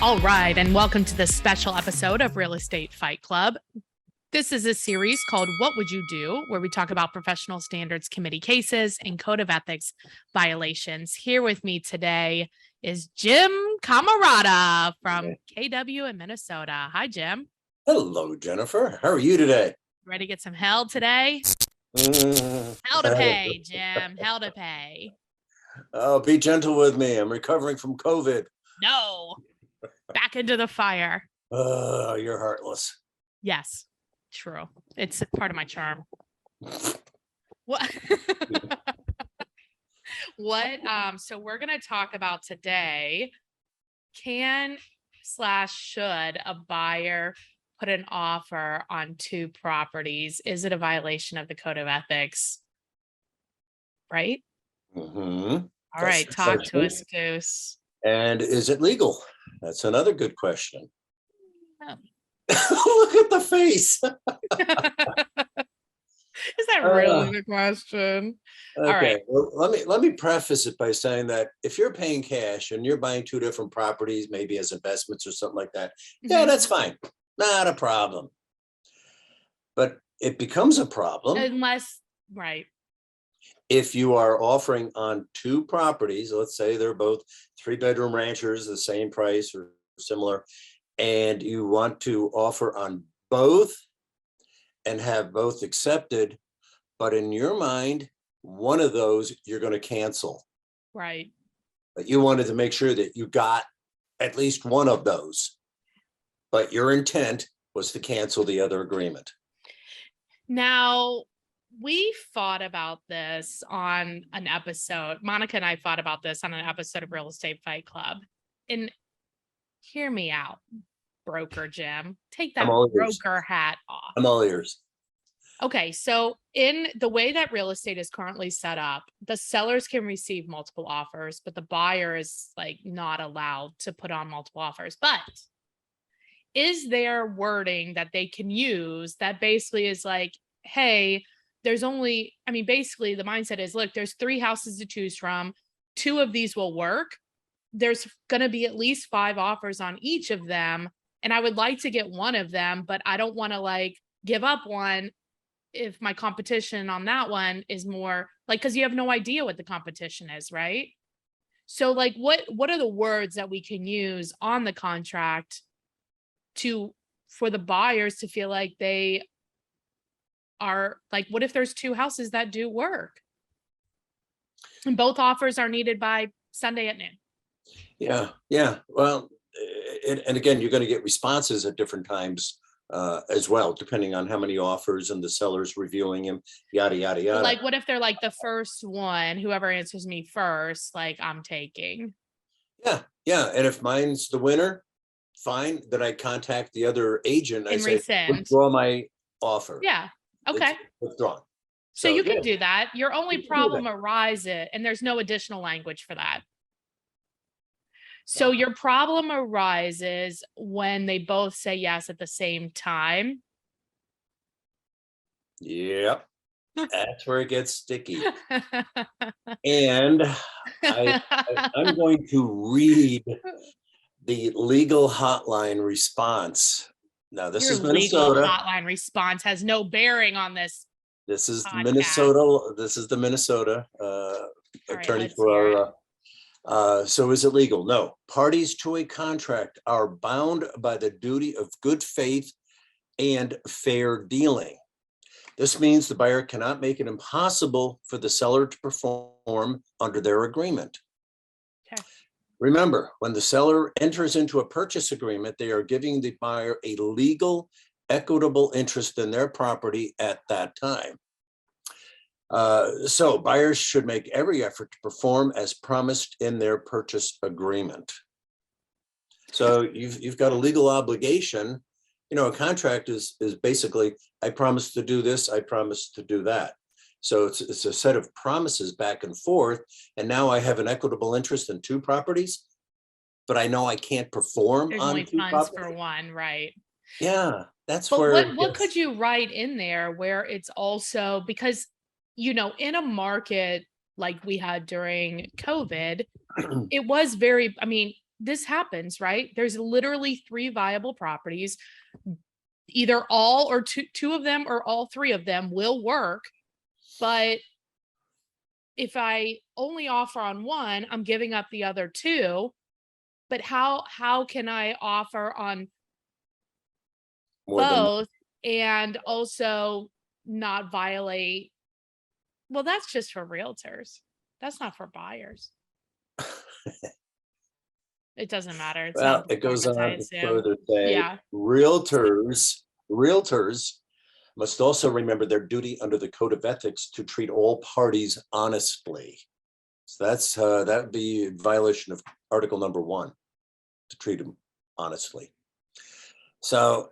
All right, and welcome to this special episode of Real Estate Fight Club. This is a series called What Would You Do, where we talk about professional standards committee cases and code of ethics violations. Here with me today is JimCamarata from KW in Minnesota. Hi, Jim. Hello, Jennifer. How are you today? Ready to get some hell today? Hell to pay, Jim. Hell to pay. Oh, be gentle with me. I'm recovering from COVID. No. Back into the fire. You're heartless. Yes, true. It's part of my charm. What? So we're going to talk about today, can/should a buyer put an offer on two properties? Is it a violation of the code of ethics? Right? Mm-hmm. All right, talk to us, Goose. And is it legal? That's another good question. Oh. Look at the face. Is that really the question? Okay. All right. Well, let me preface it by saying that if you're paying cash and you're buying two different properties, maybe as investments or something like that, yeah, that's fine. Not a problem. But it becomes a problem unless, right, if you are offering on two properties. Let's say they're both 3-bedroom ranchers, the same price or similar, and you want to offer on both and have both accepted, but in your mind, one of those you're going to cancel. Right. But you wanted to make sure that you got at least one of those, but your intent was to cancel the other agreement. Now, we thought about this on an episode. Monica and I thought about this on an episode of Real Estate Fight Club. And hear me out, broker Jim. Take that broker hat off. I'm all ears. Okay, so in the way that real estate is currently set up, the sellers can receive multiple offers, but the buyer is like not allowed to put on multiple offers. But is there wording that they can use that basically is like, hey, there's only, I mean, basically the mindset is, look, there's 3 houses to choose from. 2 of these will work. There's going to be at least 5 offers on each of them. And I would like to get one of them, but I don't want to like give up one if my competition on that one is more like, because you have no idea what the competition is, right? So like, what are the words that we can use on the contract for the buyers to feel like they are like, what if there's 2 houses that do work and both offers are needed by Sunday at noon? Yeah. Well, and again, you're going to get responses at different times as well, depending on how many offers and the seller's reviewing them, yada, yada, yada. Like, what if they're like the first one, whoever answers me first, like I'm taking. Yeah. And if mine's the winner, fine. Then I contact the other agent. And I say, withdraw my offer. Yeah. Okay. It's withdrawn. So you can do that. Your only problem arises, and there's no additional language for that. So your problem arises when they both say yes at the same time. Yep. That's where it gets sticky. And I'm going to read the legal hotline response. Now, this is Minnesota. Legal hotline response has no bearing on this. This is Minnesota. This is the Minnesota attorney for our. So is it legal? No. Parties to a contract are bound by the duty of good faith and fair dealing. This means the buyer cannot make it impossible for the seller to perform under their agreement. Okay. Remember, when the seller enters into a purchase agreement, they are giving the buyer a legal, equitable interest in their property at that time. So buyers should make every effort to perform as promised in their purchase agreement. So you've got a legal obligation. You know, a contract is basically, I promise to do this, I promise to do that. So it's a set of promises back and forth. And now I have an equitable interest in 2 properties, but I know I can't perform on only 2 funds properties. for one, right? Yeah, that's but where. What could you write in there where it's also, because, you know, in a market like we had during COVID, it was very, I mean, this happens, right? There's literally 3 viable properties. Either all or two of them or all 3 of them will work. But if I only offer on one, I'm giving up the other 2. But how can I offer on More than, both and also not violate? Well, that's just for realtors. That's not for buyers. It doesn't matter. It's well, not it goes performance, I on to assume. further say, Yeah. realtors must also remember their duty under the code of ethics to treat all parties honestly. So that's that would be a violation of article number 1, to treat them honestly. So,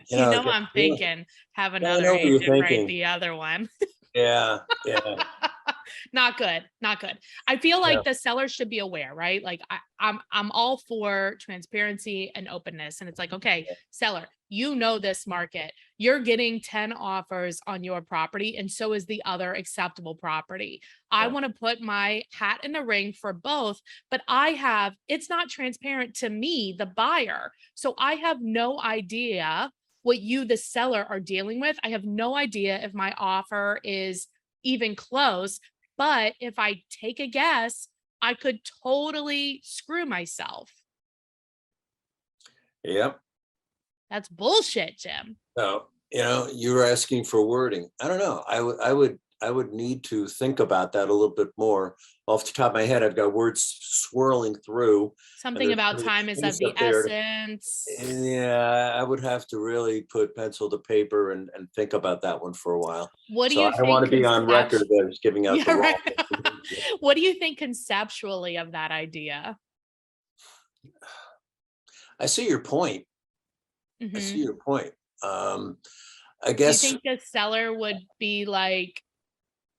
You know, again, I'm thinking have yeah, I another know what you're agent write thinking. the other one. Yeah, yeah, Not good, not good. I feel yeah. like the seller should be aware, right? Like I'm all for transparency and openness. And it's like, okay, seller, you know this market. You're getting 10 offers on your property, and so is the other acceptable property. I Yeah. want to put my hat in the ring for both, but it's not transparent to me, the buyer. So I have no idea what you, the seller, are dealing with. I have no idea if my offer is even close. But if I take a guess, I could totally screw myself. Yep. That's bullshit, Jim. So, you were asking for wording. I don't know. I would need to think about that a little bit more. Off the top of my head, I've got words swirling through. And Something there's about really time is of space the up there. essence. Yeah, I would have to really put pencil to paper and think about that one for a while. What do So I you don't want think to be on record that I was giving out Yeah, the wrong right. information. What do you think conceptually of that idea? I see your point. I see Mhm. your point. I Do you guess, think the seller would be like,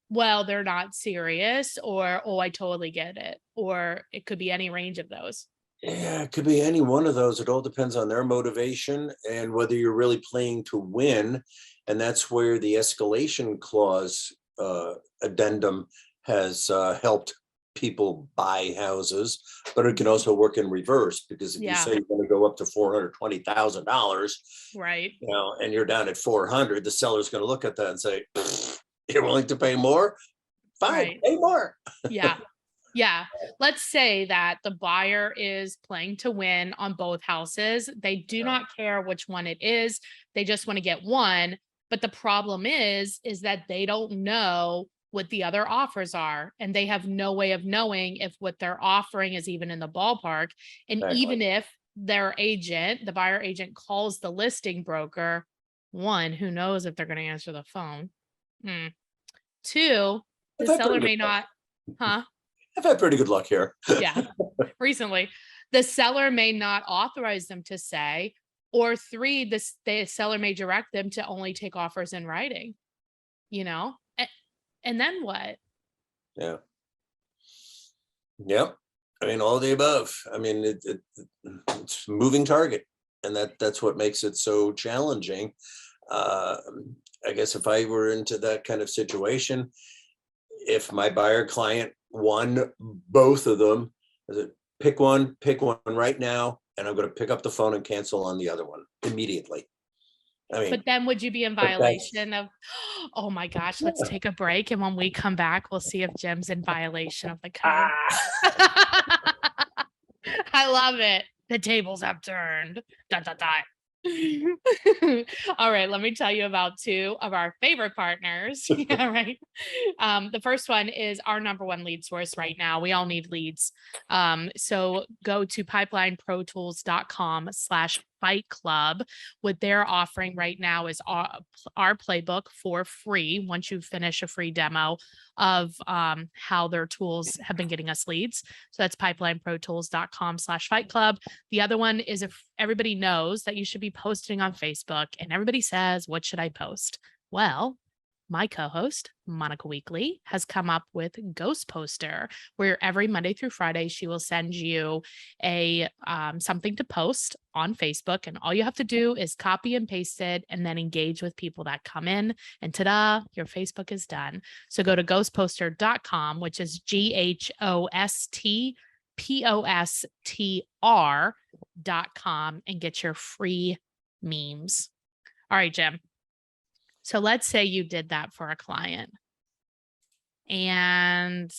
well, they're not serious, or, oh, I totally get it, or it could be any range of those? yeah, it could be any one of those. It all depends on their motivation and whether you're really playing to win. And that's where the escalation clause addendum has helped people buy houses, but it can also work in reverse, because if you Yeah, say you're going to go up to $420,000, right. and you're down at 400, the seller's going to look at that and say, "You're willing to pay more? Fine, Right. pay more." Yeah. Yeah. Let's say that the buyer is playing to win on both houses. They do Yeah, not care which one it is. They just want to get one. But the problem is that they don't know what the other offers are. And they have no way of knowing if what they're offering is even in the ballpark. And exactly. even if their agent, the buyer agent, calls the listing broker, one, who knows if they're going to answer the phone? Hmm. Two, I've the had seller pretty good may luck. not, huh? I've had pretty good luck here. Yeah, recently. The seller may not authorize them to say, or 3, the seller may direct them to only take offers in writing, you know? And then what? Yeah. Yep. I mean, all the above. I mean, it's a moving target, and that's what makes it so challenging. Uh, I guess if I were into that kind of situation, if my buyer client won both of them, is it pick one right now, and I'm going to pick up the phone and cancel on the other one immediately. I mean, But then would you be in but that's violation of, oh my gosh, let's yeah. take a break. And when we come back, we'll see if Jim's in violation of the code. Ah, I love it. The tables have turned. Dot, dot, dot. All right, let me tell you about 2 of our favorite partners. Yeah, right. The first one is our number 1 lead source right now. We all need leads. So go to pipelineprotools.com/fight club. What they're offering right now is our playbook for free once you finish a free demo of how their tools have been getting us leads. So that's pipelineprotools.com/fight club. The other one is, if everybody knows that you should be posting on Facebook, and everybody says, what should I post? Well, my co-host, Monica Weakley, has come up with Ghost Poster, where every Monday through Friday, she will send you a something to post on Facebook. And all you have to do is copy and paste it and then engage with people that come in. And ta-da, your Facebook is done. So go to ghostposter.com, which is GHOST postr.com and get your free memes. All right, Jim. So let's say you did that for a client and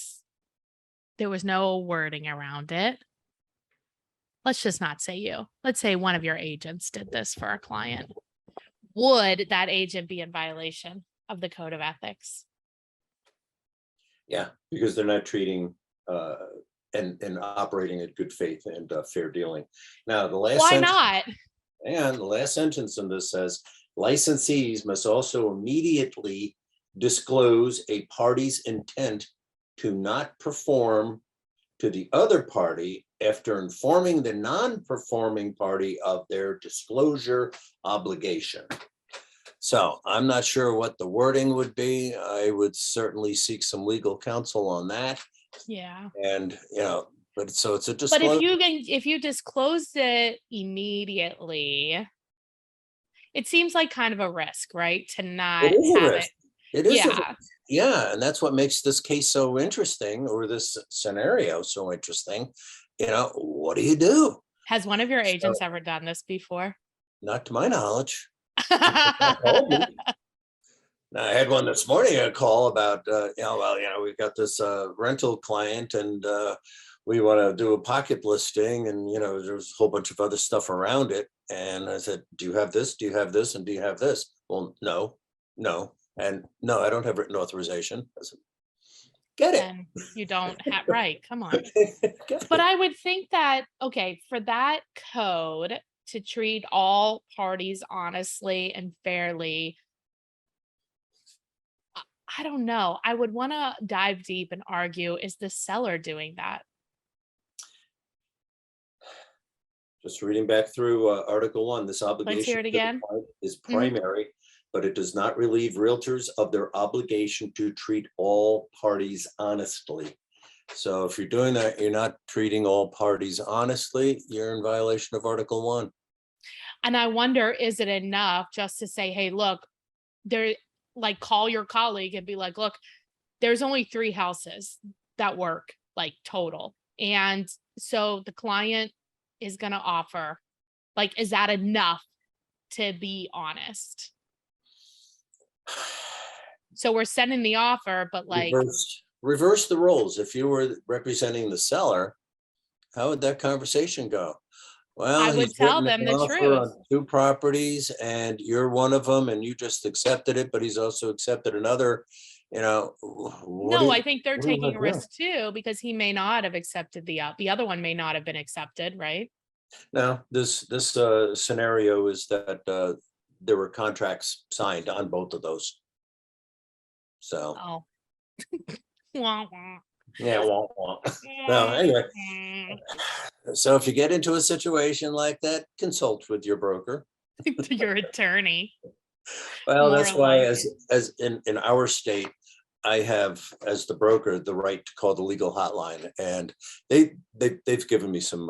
there was no wording around it. Let's just not say you. Let's say one of your agents did this for a client. Would that agent be in violation of the code of ethics? Yeah, because they're not treating and operating in good faith and fair dealing. Now, the last Why not? And the last sentence in this says, licensees must also immediately disclose a party's intent to not perform to the other party after informing the non-performing party of their disclosure obligation. So I'm not sure what the wording would be. I would certainly seek some legal counsel on that. Yeah. And, but so it's a But disclosure. if you disclosed it immediately, it seems like kind of a risk, right? To not It is a have risk. it. It is a Yeah. risk. Yeah, and that's what makes this case so interesting, or this scenario so interesting. What do you do? Has one of your agents ever done this before? Not to my knowledge. Now, I had one this morning, a call about, we've got this rental client and we want to do a pocket listing, and, there's a whole bunch of other stuff around it. And I said, do you have this? Do you have this? And do you have this? Well, no. And no, I don't have written authorization. I said, get it. And you don't have, right, come on. Get But it. I would think that, okay, for that code to treat all parties honestly and fairly, I don't know. I would want to dive deep and argue, is the seller doing that? Just reading back through Article 1, this obligation hear it to the again. client is primary, but it does not relieve realtors of their obligation to treat all parties honestly. So if you're doing that, you're not treating all parties honestly, you're in violation of Article 1. And I wonder, is it enough just to say, hey, look, call your colleague and be like, look, there's only 3 houses that work, total. And so the client is going to offer, is that enough to be honest? So we're sending the offer, but reverse the roles. If you were representing the seller, how would that conversation go? Well, I would he's tell written them an the offer truth. on 2 properties and you're one of them and you just accepted it, but he's also accepted another, No, I think they're what do you taking a wanna do? risk too, because he may not have accepted the other one may not have been accepted, right? No, this scenario is that there were contracts signed on both of those. So Oh. Wah, wah. yeah, no, anyway. So if you get into a situation like that, consult with your broker. To your attorney. Well, that's More why like as in our state, I have, as the broker, the right to call the legal hotline, and they've given me some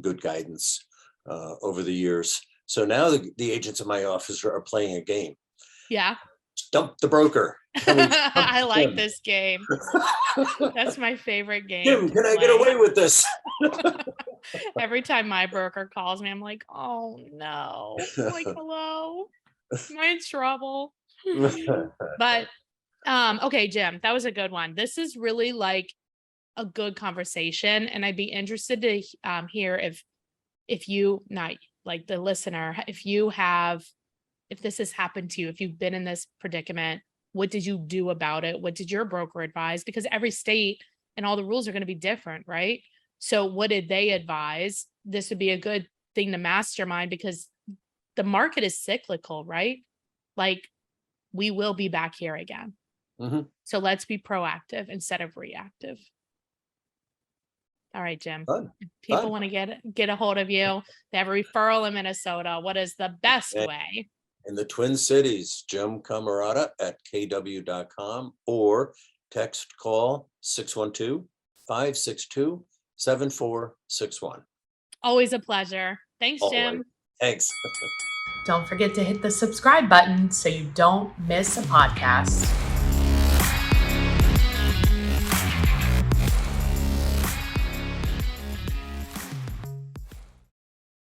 good guidance over the years. So now the agents in my office are playing a game. Yeah. Stump the broker. I like this game. That's my favorite game. Jim, to can I get play. away with this? Every time my broker calls me, I'm like, oh no. Hello. Am I in trouble? But okay, Jim, that was a good one. This is really a good conversation, and I'd be interested to hear if you, not the listener, if this has happened to you, if you've been in this predicament, what did you do about it? What did your broker advise? Because every state and all the rules are going to be different, right? So what did they advise? This would be a good thing to mastermind, because the market is cyclical, right? We will be back here again. Mhm. So let's be proactive instead of reactive. All right, Jim. Fun. If people Fun. want to get a hold of you, they have a referral in Minnesota. What is the best Okay. way? In the Twin Cities, JimCamarata at kw.com, or text call 612-562-7461. Always a pleasure. Thanks, All Jim. right. Thanks. Don't forget to hit the subscribe button so you don't miss a podcast.